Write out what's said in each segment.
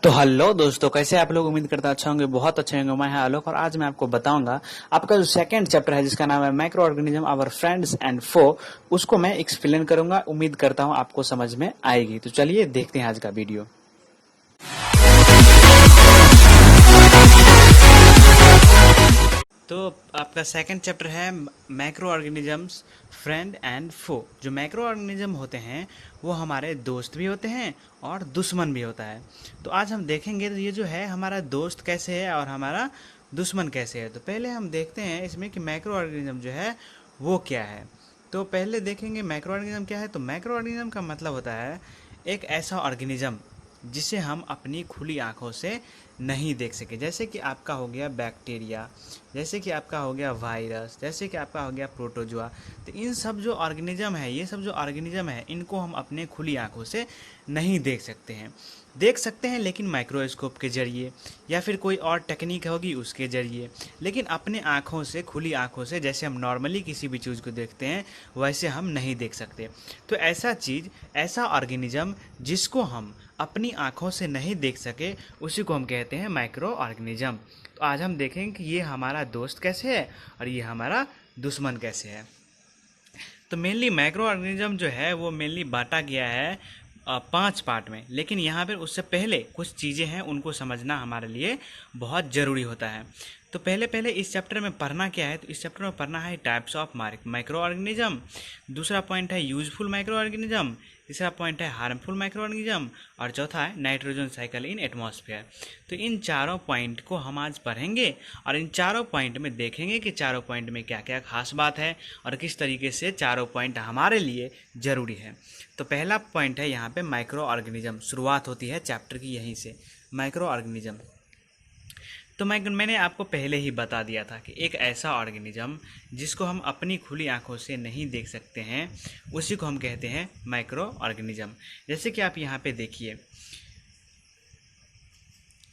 तो हेलो दोस्तों, कैसे आप लोग? उम्मीद करता अच्छा होंगे, बहुत अच्छे होंगे। मैं आलोक और आज मैं आपको बताऊंगा आपका जो सेकंड चैप्टर है जिसका नाम है microorganism our friends and foe, उसको मैं एक्सप्लेन करूंगा। उम्मीद करता हूं आपको समझ में आएगी। तो चलिए देखते हैं आज का वीडियो। तो आपका सेकंड चैप्टर है मैक्रो ऑर्गेनिजम्स फ्रेंड एंड फो। जो मैक्रो ऑर्गेनिज्म होते हैं वो हमारे दोस्त भी होते हैं और दुश्मन भी होता है। तो आज हम देखेंगे ये जो है हमारा दोस्त कैसे है और हमारा दुश्मन कैसे है। तो पहले हम देखते हैं इसमें कि मैक्रो ऑर्गेनिज्म जो है वो क्या है। तो पहले देखेंगे मैक्रो ऑर्गेनिज्म क्या है। तो मैक्रो ऑर्गेनिज्म का मतलब होता है एक ऐसा ऑर्गेनिज्म जिसे हम अपनी खुली आंखों से नहीं देख सके। जैसे कि आपका हो गया बैक्टीरिया, जैसे कि आपका हो गया वायरस, जैसे कि आपका हो गया प्रोटोजोआ। तो इन सब जो ऑर्गेनिज्म है, ये सब जो ऑर्गेनिज्म है, इनको हम अपने खुली आंखों से नहीं देख सकते हैं। देख सकते हैं लेकिन माइक्रोस्कोप के जरिए या फिर कोई और टेक्निक होगी उसके जरिए, लेकिन अपने आँखों से, खुली आँखों से जैसे हम नॉर्मली किसी भी चीज़ को देखते हैं वैसे हम नहीं देख सकते। तो ऐसा चीज़, ऐसा ऑर्गेनिज्म जिसको हम अपनी आँखों से नहीं देख सके, उसी को हम कहते हैं माइक्रो ऑर्गेनिज्म। तो आज हम देखेंगे कि ये हमारा दोस्त कैसे है और ये हमारा दुश्मन कैसे है। तो मेनली माइक्रो ऑर्गेनिज्म जो है वो मेनली बांटा गया है 5 पार्ट में, लेकिन यहाँ पर उससे पहले कुछ चीज़ें हैं उनको समझना हमारे लिए बहुत ज़रूरी होता है। तो पहले पहले इस चैप्टर में पढ़ना क्या है। तो इस चैप्टर में पढ़ना है टाइप्स ऑफ माइक्रो ऑर्गेनिज्म, दूसरा पॉइंट है यूजफुल माइक्रो ऑर्गेनिज्म, तीसरा पॉइंट है हार्मफुल माइक्रो ऑर्गेनिज्म और चौथा है नाइट्रोजन साइकिल इन एटमॉस्फेयर। तो इन चारों पॉइंट को हम आज पढ़ेंगे और इन चारों पॉइंट में देखेंगे कि चारों पॉइंट में क्या क्या खास बात है और किस तरीके से चारों पॉइंट हमारे लिए ज़रूरी है। तो पहला पॉइंट है यहाँ पे माइक्रो ऑर्गेनिज्म। शुरुआत होती है चैप्टर की यहीं से, माइक्रो ऑर्गेनिज्म। तो मैंने आपको पहले ही बता दिया था कि एक ऐसा ऑर्गेनिज्म जिसको हम अपनी खुली आंखों से नहीं देख सकते हैं, उसी को हम कहते हैं माइक्रो ऑर्गेनिज्म। जैसे कि आप यहाँ पे देखिए,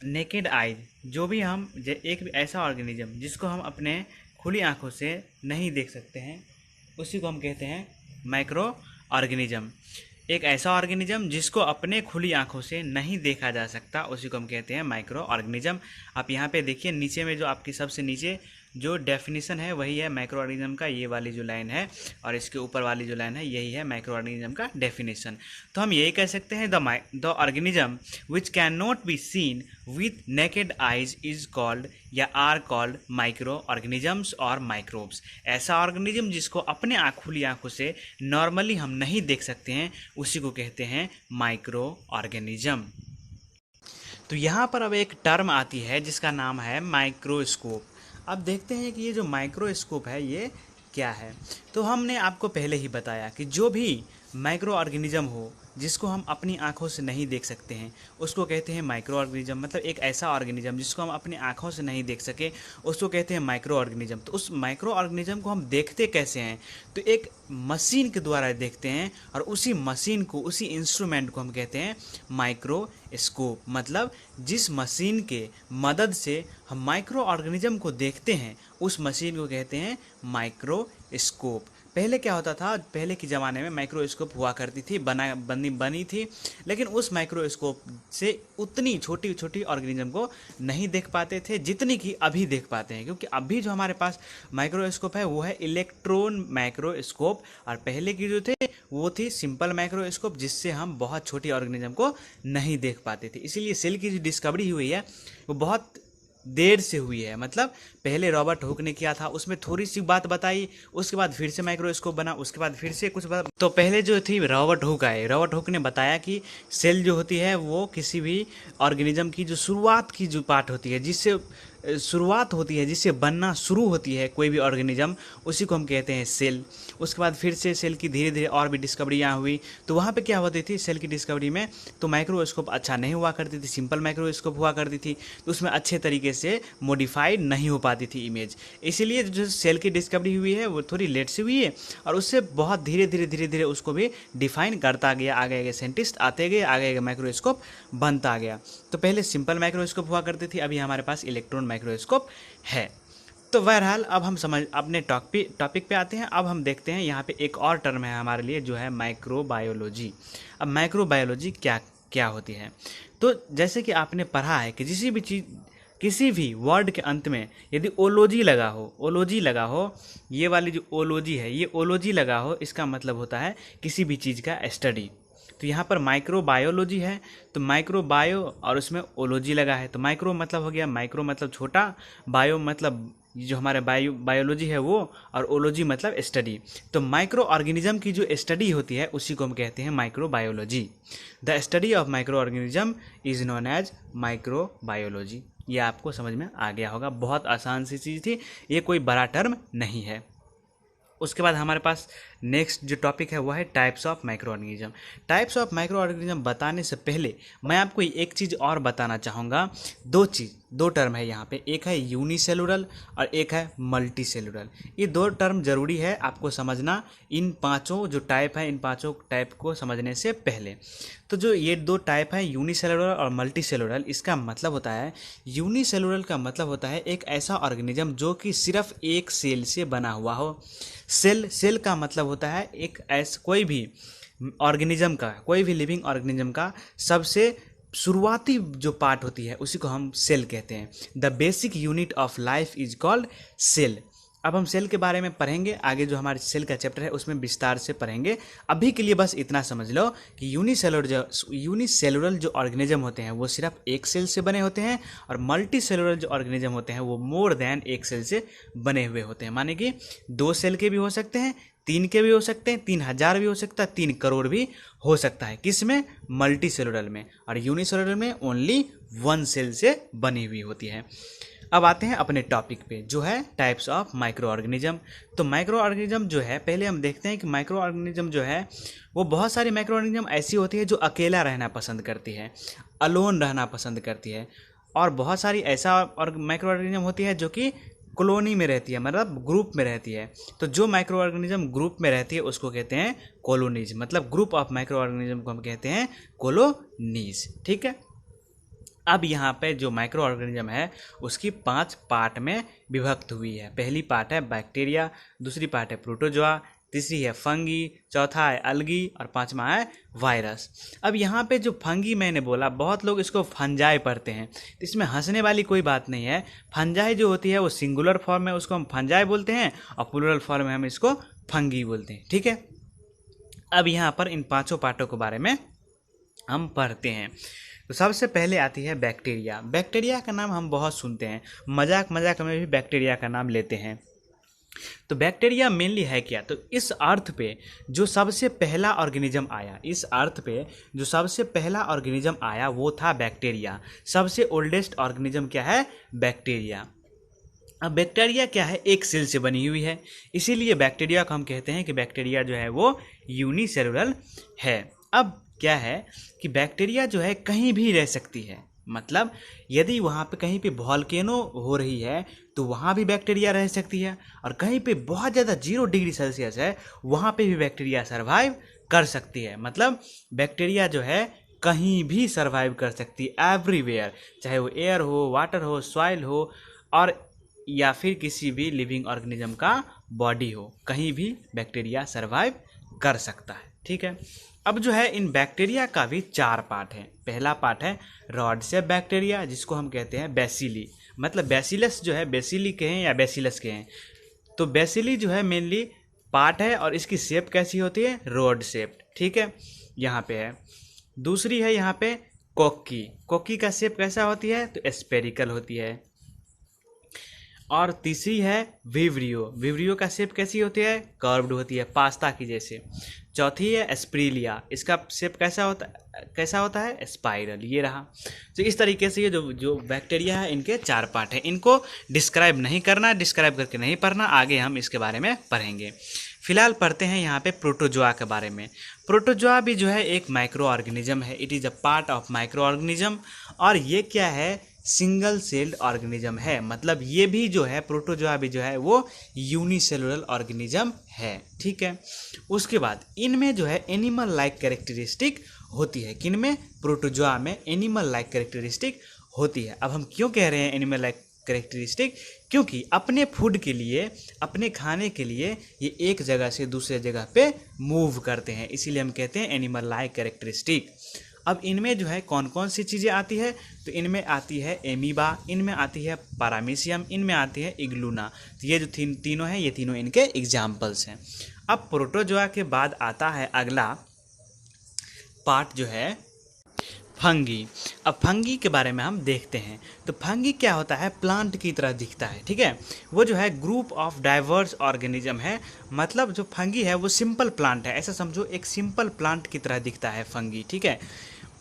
नेकेड आइज, जो भी हम एक ऐसा ऑर्गेनिज्म जिसको हम अपने खुली आंखों से नहीं देख सकते हैं, उसी को हम कहते हैं माइक्रो ऑर्गेनिज्म। एक ऐसा ऑर्गेनिज्म जिसको अपने खुली आंखों से नहीं देखा जा सकता, उसी को हम कहते हैं माइक्रो ऑर्गेनिज्म। आप यहाँ पे देखिए नीचे में जो आपकी सबसे नीचे जो डेफिनेशन है वही है माइक्रो ऑर्गेनिज्म का, ये वाली जो लाइन है, और इसके ऊपर वाली जो लाइन है यही है माइक्रो ऑर्गेनिज्म का डेफिनेशन। तो हम यही कह सकते हैं the organism which can not be seen with naked eyes is called या आर कॉल्ड माइक्रो ऑर्गेनिजम्स और माइक्रोब्स। ऐसा ऑर्गेनिज्म जिसको अपने खुली आंखों से नॉर्मली हम नहीं देख सकते हैं, उसी को कहते हैं माइक्रो ऑर्गेनिज्म। तो यहाँ पर अब एक टर्म आती है जिसका नाम है माइक्रोस्कोप। अब देखते हैं कि ये जो माइक्रोस्कोप है ये क्या है। तो हमने आपको पहले ही बताया कि जो भी माइक्रो ऑर्गेनिज्म हो जिसको हम अपनी आंखों से नहीं देख सकते हैं, उसको कहते हैं माइक्रो ऑर्गेनिज्म। मतलब एक ऐसा ऑर्गेनिज्म जिसको हम अपनी आंखों से नहीं देख सके, उसको कहते हैं माइक्रो ऑर्गेनिज्म। तो उस माइक्रो ऑर्गेनिज्म को हम देखते कैसे हैं? तो एक मशीन के द्वारा देखते हैं, और उसी मशीन को, उसी इंस्ट्रूमेंट को हम कहते हैं माइक्रोस्कोप। मतलब जिस मशीन के मदद से हम माइक्रो ऑर्गेनिज्म को देखते हैं, उस मशीन को कहते हैं माइक्रोस्कोप। पहले क्या होता था, पहले के ज़माने में माइक्रोस्कोप हुआ करती थी, बनी थी, लेकिन उस माइक्रोस्कोप से उतनी छोटी छोटी ऑर्गेनिज्म को नहीं देख पाते थे जितनी कि अभी देख पाते हैं। क्योंकि अभी जो हमारे पास माइक्रोस्कोप है वो है इलेक्ट्रॉन माइक्रोस्कोप, और पहले की जो थे वो थी सिंपल माइक्रोस्कोप, जिससे हम बहुत छोटी ऑर्गेनिज्म को नहीं देख पाते थे। इसीलिए सेल की जो डिस्कवरी हुई है वो बहुत देर से हुई है। मतलब पहले रॉबर्ट हुक ने किया था, उसमें थोड़ी सी बात बताई, उसके बाद फिर से माइक्रोस्कोप बना, उसके बाद फिर से कुछ बात। तो पहले जो थी रॉबर्ट हुक आए, रॉबर्ट हुक ने बताया कि सेल जो होती है वो किसी भी ऑर्गेनिज्म की जो शुरुआत की जो पार्ट होती है, जिससे शुरुआत होती है, जिससे बनना शुरू होती है कोई भी ऑर्गेनिज्म, उसी को हम कहते हैं सेल। उसके बाद फिर से सेल की धीरे धीरे और भी डिस्कवरियाँ हुई। तो वहाँ पे क्या होती थी सेल की डिस्कवरी में, तो माइक्रोस्कोप अच्छा नहीं हुआ करती थी, सिंपल माइक्रोस्कोप हुआ करती थी, तो उसमें अच्छे तरीके से मॉडिफाइड नहीं हो पाती थी इमेज। इसीलिए जो सेल की डिस्कवरी हुई है वो थोड़ी लेट से हुई है, और उससे बहुत धीरे धीरे उसको भी डिफाइन करता गया, आगे आगे साइंटिस्ट आते गए, आगे आगे माइक्रोस्कोप बनता गया। तो पहले सिंपल माइक्रोस्कोप हुआ करती थी, अभी हमारे पास इलेक्ट्रॉन माइक्रोस्कोप है। तो बहरहाल अब हम अपने टॉपिक पे आते हैं। अब हम देखते हैं यहाँ पे एक और टर्म है हमारे लिए जो है माइक्रोबायोलॉजी। अब माइक्रोबायोलॉजी क्या क्या होती है? तो जैसे कि आपने पढ़ा है कि किसी भी वर्ड के अंत में यदि ओलॉजी लगा हो, ये वाली जो ओलॉजी है, ये ओलॉजी लगा हो, इसका मतलब होता है किसी भी चीज़ का स्टडी। तो यहाँ पर माइक्रोबायोलॉजी है, तो माइक्रोबायो और उसमें ओलॉजी लगा है, तो माइक्रो मतलब हो गया, माइक्रो मतलब छोटा, बायो मतलब जो हमारे बायोलॉजी है वो, और ओलॉजी मतलब स्टडी। तो माइक्रो ऑर्गेनिज्म की जो स्टडी होती है उसी को हम कहते हैं microbiology. The study of microorganism is known as microbiology. ये आपको समझ में आ गया होगा, बहुत आसान सी चीज़ थी, ये कोई बड़ा टर्म नहीं है। उसके बाद हमारे पास नेक्स्ट जो टॉपिक है वो है types of micro organism. Types of micro organism बताने से पहले मैं आपको एक चीज़ और बताना चाहूँगा। दो टर्म है यहाँ पे, एक है यूनिसेलुलर और एक है मल्टी सेलुलर। ये दो टर्म जरूरी है आपको समझना, इन पांचों जो टाइप है, इन पांचों टाइप को समझने से पहले। तो जो ये दो टाइप है यूनिसेलुलर और मल्टी सेलुलर, इसका मतलब होता है, यूनिसेलुलर का मतलब होता है एक ऐसा ऑर्गेनिज्म जो कि सिर्फ एक सेल से बना हुआ हो। सेल का मतलब होता है एक ऐसा कोई भी ऑर्गेनिज्म का, कोई भी लिविंग ऑर्गेनिज्म का सबसे शुरुआती जो पार्ट होती है उसी को हम सेल कहते हैं। The basic unit of life is called cell. अब हम सेल के बारे में पढ़ेंगे, आगे जो हमारे सेल का चैप्टर है उसमें विस्तार से पढ़ेंगे। अभी के लिए बस इतना समझ लो कि यूनिसेलुलर जो ऑर्गेनिज्म होते हैं वो सिर्फ एक सेल से बने होते हैं, और मल्टी सेलुलर जो ऑर्गेनिज्म होते हैं वो मोर देन एक सेल से बने हुए होते हैं। माने कि 2 सेल के भी हो सकते हैं, 3 के भी हो सकते हैं, 3000 भी हो सकता है, 3 करोड़ भी हो सकता है। किस में? मल्टी सेलुलर में। और यूनिसेलुलर में ओनली 1 सेल से बनी हुई होती है। अब आते हैं अपने टॉपिक पे जो है टाइप्स ऑफ माइक्रो ऑर्गेनिज्म। तो माइक्रो ऑर्गेनिज्म जो है, पहले हम देखते हैं कि माइक्रो ऑर्गेनिज्म जो है वो बहुत सारी माइक्रो ऑर्गेनिज्म ऐसी होती है जो अकेला रहना पसंद करती है, अलोन रहना पसंद करती है, और बहुत सारी ऐसा और माइक्रो ऑर्गेनिज्म होती है जो कि कॉलोनी में रहती है, मतलब ग्रुप में रहती है। तो जो माइक्रो ऑर्गेनिज्म ग्रुप में रहती है उसको कहते हैं कॉलोनीज, मतलब ग्रुप ऑफ माइक्रो ऑर्गेनिज्म को हम कहते हैं कॉलोनीज। ठीक है। अब यहाँ पे जो माइक्रो ऑर्गेनिज्म है उसकी 5 पार्ट में विभक्त हुई है। पहली पार्ट है बैक्टीरिया, दूसरी पार्ट है प्रोटोजोआ, तीसरी है फंगी, चौथा है अलगी, और 5वां है वायरस। अब यहाँ पे जो फंगी मैंने बोला, बहुत लोग इसको फंजाई पढ़ते हैं, तो इसमें हंसने वाली कोई बात नहीं है। फंजाई जो होती है वो सिंगुलर फॉर्म में उसको हम फंजाई बोलते हैं, और प्लूरल फॉर्म में हम इसको फंगी बोलते हैं। ठीक है। अब यहाँ पर इन 5 पार्टों के बारे में हम पढ़ते हैं। तो सबसे पहले आती है बैक्टीरिया। बैक्टीरिया का नाम हम बहुत सुनते हैं, मजाक में भी बैक्टीरिया का नाम लेते हैं। तो बैक्टीरिया मेनली है क्या? तो इस अर्थ पे जो सबसे पहला ऑर्गेनिज्म आया, वो था बैक्टीरिया। सबसे ओल्डेस्ट ऑर्गेनिज्म क्या है? बैक्टीरिया। अब बैक्टीरिया क्या है? एक सेल से बनी हुई है, इसीलिए बैक्टीरिया को हम कहते हैं कि बैक्टीरिया जो है वो यूनिसेलुलर है। अब क्या है कि बैक्टीरिया जो है कहीं भी रह सकती है, मतलब यदि वहाँ पे कहीं पे वॉल्केनो हो रही है तो वहाँ भी बैक्टीरिया रह सकती है, और कहीं पे बहुत ज़्यादा 0 डिग्री सेल्सियस है वहाँ पे भी बैक्टीरिया सर्वाइव कर सकती है। मतलब बैक्टीरिया जो है कहीं भी सर्वाइव कर सकती है, एवरीवेयर, चाहे वो एयर हो, वाटर हो, सॉइल हो, और या फिर किसी भी लिविंग ऑर्गेनिज्म का बॉडी हो, कहीं भी बैक्टीरिया सर्वाइव कर सकता है। ठीक है। अब जो है इन बैक्टीरिया का भी 4 पार्ट है। पहला पार्ट है रॉड शेप बैक्टीरिया, जिसको हम कहते हैं बेसिली, मतलब बेसिलस जो है, बेसिली कहें या बेसिलस कहें, तो बेसिली जो है मेनली पार्ट है, और इसकी शेप कैसी होती है? Rod shape. ठीक है, यहाँ पे है। दूसरी है यहाँ पे कोक्की का शेप कैसा होती है? तो स्पेरिकल होती है। और तीसरी है विवरियो का शेप कैसी होती है? कर्व्ड होती है, पास्ता की जैसे। चौथी है एस्प्रीलिया, इसका शेप कैसा होता है? स्पाइरल। ये रहा। तो इस तरीके से ये जो बैक्टीरिया है इनके 4 पार्ट हैं। इनको डिस्क्राइब नहीं करना, डिस्क्राइब करके नहीं पढ़ना, आगे हम इसके बारे में पढ़ेंगे। फिलहाल पढ़ते हैं यहाँ पे प्रोटोजोआ के बारे में। प्रोटोजोआ भी जो है एक माइक्रो ऑर्गेनिज्म है, it is a part of micro organism. और ये क्या है? सिंगल सेल्ड ऑर्गेनिज्म है, मतलब ये भी जो है प्रोटोजोआ भी जो है वो यूनिसेलुलर ऑर्गेनिज्म है। ठीक है। उसके बाद इनमें जो है एनिमल लाइक कैरेक्टरिस्टिक होती है। किनमें? प्रोटोजोआ में एनिमल लाइक कैरेक्टरिस्टिक होती है। अब हम क्यों कह रहे हैं एनिमल लाइक कैरेक्टरिस्टिक? क्योंकि अपने फूड के लिए, अपने खाने के लिए ये एक जगह से दूसरे जगह पे मूव करते हैं, इसीलिए हम कहते हैं एनिमल लाइक कैरेक्टरिस्टिक। अब इनमें जो है कौन कौन सी चीज़ें आती है, तो इनमें आती है एमीबा, इनमें आती है पैरामीशियम, इनमें आती है इग्लूना। तो ये जो तीनों हैं, ये तीनों इनके एग्जाम्पल्स हैं। अब प्रोटोजोआ के बाद आता है अगला पार्ट जो है फंगी। अब फंगी के बारे में हम देखते हैं। तो फंगी क्या होता है, प्लांट की तरह दिखता है, ठीक है। वो जो है ग्रुप ऑफ डाइवर्स ऑर्गेनिज्म है, मतलब जो फंगी है वो सिंपल प्लांट है, ऐसा समझो एक सिंपल प्लांट की तरह दिखता है फंगी, ठीक है।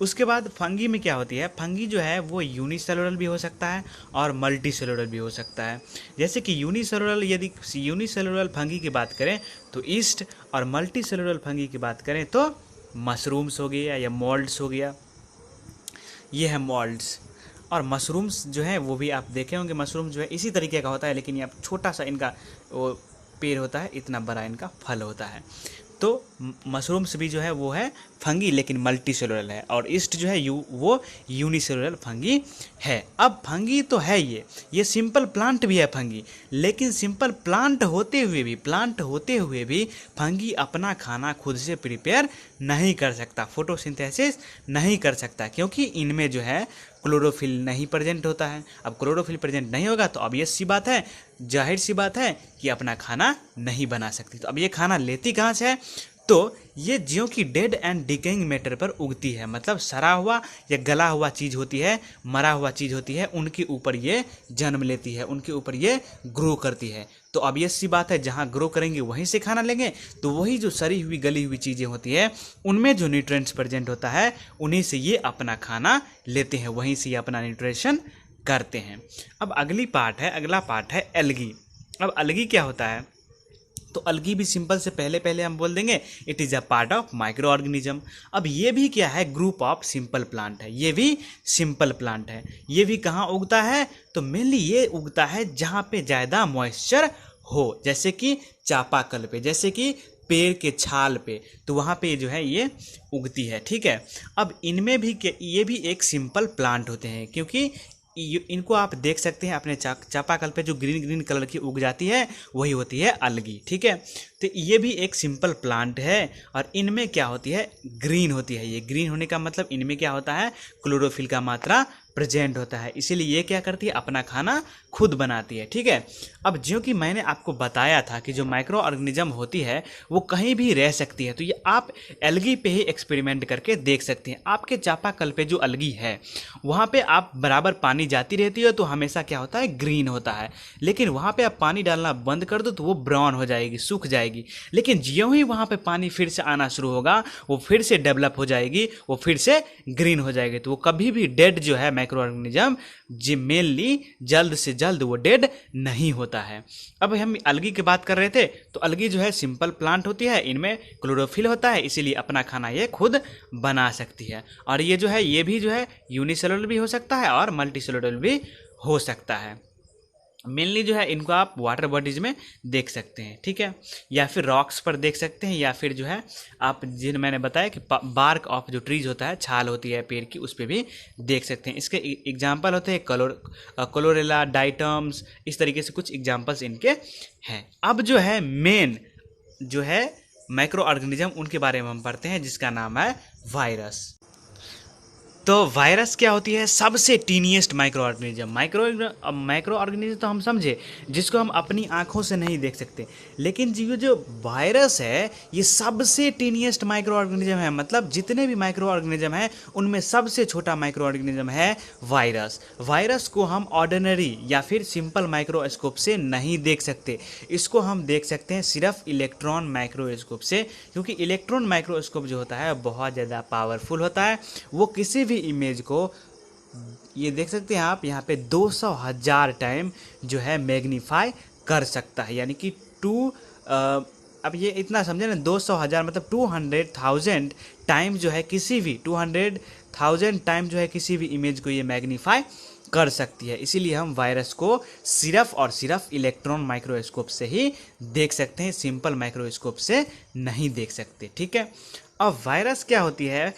उसके बाद फंगी में क्या होती है, फंगी जो है वो यूनिसेलुलर भी हो सकता है और मल्टी सेलुलर भी हो सकता है। जैसे कि यूनिसेलुलर, यदि यूनिसेलुलर फंगी की बात करें तो ईस्ट, और मल्टी सेलुलर फंगी की बात करें तो मशरूम्स हो गया या मोल्ड्स हो गया, ये है मोल्ड्स। और मशरूम्स जो है वो भी आप देखे होंगे, मशरूम जो है इसी तरीके का होता है, लेकिन ये छोटा सा इनका वो पेड़ होता है, इतना बड़ा इनका फल होता है। तो मशरूम्स भी जो है वो है फंगी, लेकिन मल्टी सेलुलर है, और ईस्ट जो है वो यूनिसेलुलर फंगी है। अब फंगी तो है ये सिंपल प्लांट भी है फंगी, लेकिन सिंपल प्लांट होते हुए भी फंगी अपना खाना खुद से प्रिपेयर नहीं कर सकता, फोटोसिंथेसिस नहीं कर सकता, क्योंकि इनमें जो है क्लोरोफिल नहीं प्रेजेंट होता है। अब क्लोरोफिल प्रेजेंट नहीं होगा तो ऑब्वियस सी बात है, जाहिर सी बात है कि अपना खाना नहीं बना सकती। तो अब ये खाना लेती कहाँ से है, तो ये ज्यों की डेड एंड डिकेइंग मैटर पर उगती है, मतलब सड़ा हुआ या गला हुआ चीज़ होती है, मरा हुआ चीज़ होती है, उनके ऊपर ये जन्म लेती है, उनके ऊपर ये ग्रो करती है। तो ऑब्वियस सी बात है, जहाँ ग्रो करेंगे वहीं से खाना लेंगे, तो वही जो सड़ी हुई गली हुई चीज़ें होती है उनमें जो न्यूट्रिएंट्स प्रेजेंट होता है उन्हीं से ये अपना खाना लेते हैं, वहीं से ये अपना न्यूट्रिशन करते हैं। अब अगला पार्ट है एल्गी। अब एल्गी क्या होता है, तो अलगी भी सिंपल से पहले हम बोल देंगे it is a part of micro organism. अब ये भी क्या है, ग्रुप ऑफ सिंपल प्लांट है, ये भी सिंपल प्लांट है। ये भी कहाँ उगता है, तो मेनली ये उगता है जहाँ पे ज़्यादा मॉइस्चर हो, जैसे कि चापाकल पे, जैसे कि पेड़ के छाल पे, तो वहाँ पे जो है ये उगती है, ठीक है। अब इनमें भी ये भी एक सिंपल प्लांट होते हैं, क्योंकि इनको आप देख सकते हैं अपने चापाकल पे जो ग्रीन ग्रीन कलर की उग जाती है वही होती है अलगी, ठीक है। तो ये भी एक सिंपल प्लांट है, और इनमें क्या होती है, ग्रीन होती है। ये ग्रीन होने का मतलब इनमें क्या होता है, क्लोरोफिल का मात्रा प्रेजेंट होता है, इसीलिए ये क्या करती है, अपना खाना खुद बनाती है, ठीक है। अब जो कि मैंने आपको बताया था कि जो माइक्रो ऑर्गेनिज्म होती है वो कहीं भी रह सकती है, तो ये आप एल्गी पे ही एक्सपेरिमेंट करके देख सकते हैं। आपके चापाकल पे जो एल्गी है वहाँ पे आप बराबर पानी जाती रहती है तो हमेशा क्या होता है, ग्रीन होता है, लेकिन वहाँ पे आप पानी डालना बंद कर दो तो वो ब्राउन हो जाएगी, सूख जाएगी। लेकिन ज्यों ही वहाँ पे पानी फिर से आना शुरू होगा वो फिर से डेवलप हो जाएगी, वो फिर से ग्रीन हो जाएगी। तो वो कभी भी डेड जो है माइक्रो ऑर्गेनिज्म जी मेनली जल्द से जल्द वो डेड नहीं होता है। अब हम अलगी की बात कर रहे थे, तो अलगी जो है सिंपल प्लांट होती है, इनमें क्लोरोफिल होता है, इसीलिए अपना खाना ये खुद बना सकती है। और ये जो है ये भी जो है यूनिसेलुलर भी हो सकता है और मल्टी सेलुलर भी हो सकता है। मेनली जो है इनको आप वाटर बॉडीज में देख सकते हैं, ठीक है, या फिर रॉक्स पर देख सकते हैं, या फिर जो है आप जिन मैंने बताया कि बार्क ऑफ जो ट्रीज होता है, छाल होती है पेड़ की, उस पर भी देख सकते हैं। इसके एग्जांपल होते हैं क्लोरेला, डाइटम्स, इस तरीके से कुछ एग्जांपल्स इनके हैं। अब जो है मेन जो है माइक्रो ऑर्गेनिज्म, उनके बारे में हम पढ़ते हैं, जिसका नाम है वायरस। तो वायरस क्या होती है, सबसे टीनिएस्ट माइक्रो ऑर्गेनिज्म। माइक्रो ऑर्गेनिज्म तो हम समझे जिसको हम अपनी आंखों से नहीं देख सकते, लेकिन जो वायरस है ये सबसे टीनिएस्ट माइक्रो ऑर्गेनिज्म है, मतलब जितने भी माइक्रो ऑर्गेनिज्म हैं उनमें सबसे छोटा माइक्रो ऑर्गेनिज्म है वायरस। वायरस को हम ऑर्डिनरी या फिर सिंपल माइक्रोस्कोप से नहीं देख सकते, इसको हम देख सकते हैं सिर्फ इलेक्ट्रॉन माइक्रोस्कोप से, क्योंकि इलेक्ट्रॉन माइक्रोस्कोप जो होता है बहुत ज़्यादा पावरफुल होता है। वो किसी भी इमेज को, ये देख सकते हैं आप यहाँ पे 200,000 टाइम जो है मैग्नीफाई कर सकता है, यानी कि अब ये इतना समझे ना, 200,000 मतलब 200,000 टाइम जो है किसी भी 200,000 टाइम जो है किसी भी इमेज को ये मैग्नीफाई कर सकती है। इसीलिए हम वायरस को सिर्फ और सिर्फ इलेक्ट्रॉन माइक्रोस्कोप से ही देख सकते हैं, सिंपल माइक्रोस्कोप से नहीं देख सकते, ठीक है। अब वायरस क्या होती है,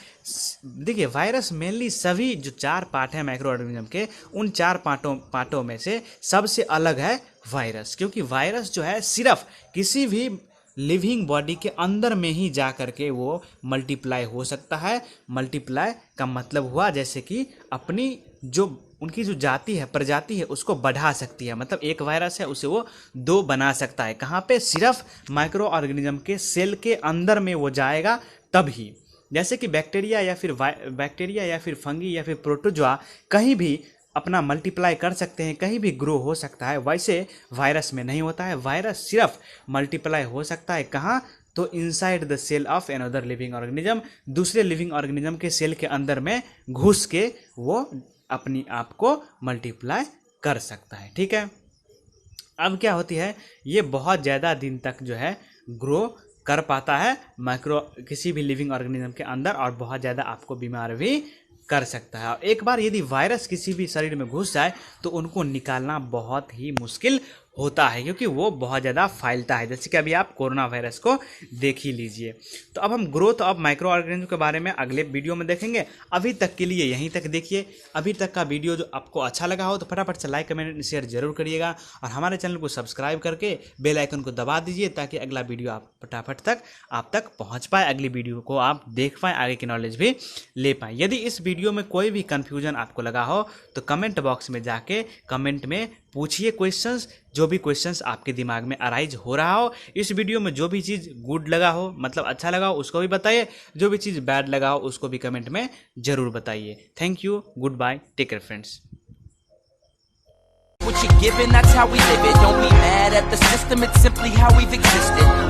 देखिए वायरस मेनली सभी जो 4 पार्ट हैं माइक्रो ऑर्गेनिज्म के, उन 4 पार्टों में से सबसे अलग है वायरस, क्योंकि वायरस जो है सिर्फ किसी भी लिविंग बॉडी के अंदर में ही जा करके वो मल्टीप्लाई हो सकता है। मल्टीप्लाई का मतलब हुआ जैसे कि अपनी जो उनकी जो जाति है, प्रजाति है, उसको बढ़ा सकती है। मतलब एक वायरस है उसे वो 2 बना सकता है। कहाँ पे? सिर्फ माइक्रो ऑर्गेनिज्म के सेल के अंदर में वो जाएगा तभी। जैसे कि बैक्टीरिया या फिर फंगी या फिर प्रोटोजोआ कहीं भी अपना मल्टीप्लाई कर सकते हैं, कहीं भी ग्रो हो सकता है, वैसे वायरस में नहीं होता है। वायरस सिर्फ मल्टीप्लाई हो सकता है कहाँ? तो inside the cell of another living organism, दूसरे लिविंग ऑर्गेनिज्म के सेल के अंदर में घुस के वो अपनी आप को मल्टीप्लाई कर सकता है। ठीक है। अब क्या होती है, ये बहुत ज़्यादा दिन तक जो है ग्रो कर पाता है माइक्रो किसी भी लिविंग ऑर्गेनिज्म के अंदर, और बहुत ज़्यादा आपको बीमार भी कर सकता है। और एक बार यदि वायरस किसी भी शरीर में घुस जाए तो उनको निकालना बहुत ही मुश्किल होता है, क्योंकि वो बहुत ज़्यादा फैलता है। जैसे कि अभी आप कोरोना वायरस को देख ही लीजिए। तो अब हम ग्रोथ ऑफ माइक्रो ऑर्गेनिज्म के बारे में अगले वीडियो में देखेंगे। अभी तक के लिए यहीं तक देखिए। अभी तक का वीडियो जो आपको अच्छा लगा हो तो फटाफट से लाइक, कमेंट, शेयर जरूर करिएगा, और हमारे चैनल को सब्सक्राइब करके बेल आइकन को दबा दीजिए, ताकि अगला वीडियो आप फटाफट आप तक पहुँच पाए, अगली वीडियो को आप देख पाएँ, आगे की नॉलेज भी ले पाएँ। यदि इस वीडियो में कोई भी कन्फ्यूजन आपको लगा हो तो कमेंट बॉक्स में जाके कमेंट में पूछिए क्वेश्चंस, जो भी क्वेश्चंस आपके दिमाग में अराइज हो रहा हो। इस वीडियो में जो भी चीज़ गुड लगा हो, मतलब अच्छा लगा हो, उसको भी बताइए। जो भी चीज़ बैड लगा हो उसको भी कमेंट में जरूर बताइए। Thank you, goodbye, take care friends. What you're given, that's how we live it. Don't be mad at the system, it's simply how we've existed.